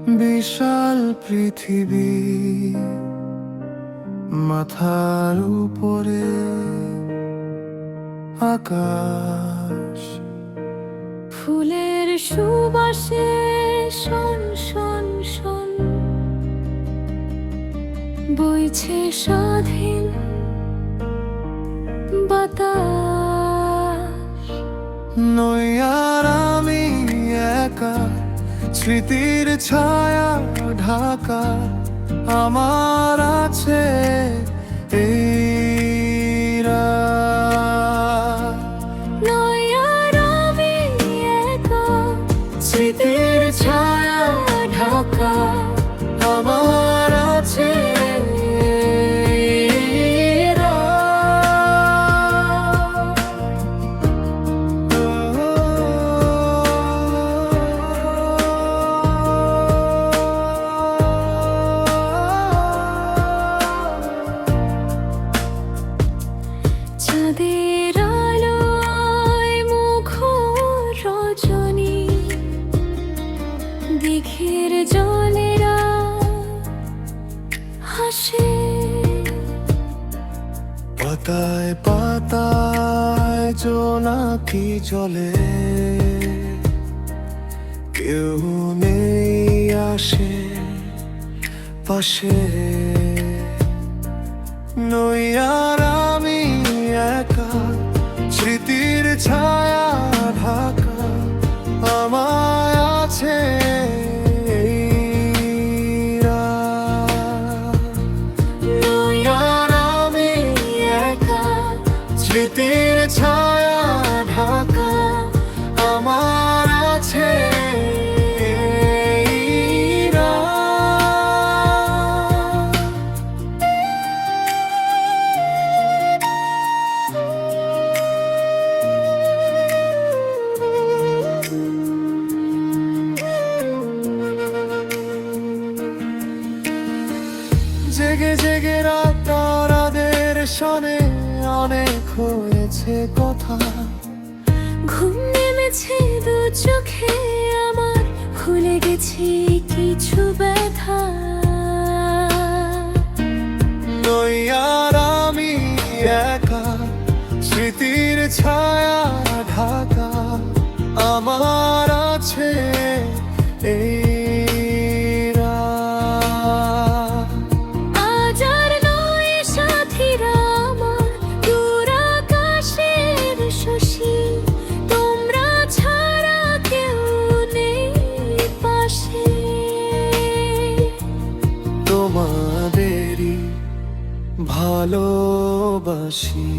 বিশাল পৃথিবী মাথার উপরে, আকাশ ফুলের সুবাসে শন শন শন বইছে স্বাধীন বাতাস। নই আর আমি একা, স্মৃতির ছায়া ঢাকা আমার আছে এই রাত। নই আর আমি একা, স্মৃতির ছায়া ঢাকা আমার আছে এই চাঁদের আলোয় মুখর রজনী, দিঘির জলেরা হাসে। পাতায় পাতায় জোনাকি জলে, কেউ নেই আসে পাশে। নই আর আমি একা, স্মৃতির ছায়া ঢাকা আমায় আছে এই রাত। নই আর আমি একা, স্মৃতির ছায়া ঢাকা আমার আছে এই রাত। জেগে জেগে রাত তারাদের শোনে, অনেক হয়েছে কথা। ঘুম নেমেছে দু চোখে আমার, ভুলে গেছি কিছু ব্যথা। নই আর আমি একা, স্মৃতির ছায়া ঢাকা আমার আছে এই রাত। আজ আর নয় সাথীরা আমার, দূর আকাশের শশী, তোমরা ছাড়া কেউ নেই পাশে। তোমাদেরই ভালোবাসি।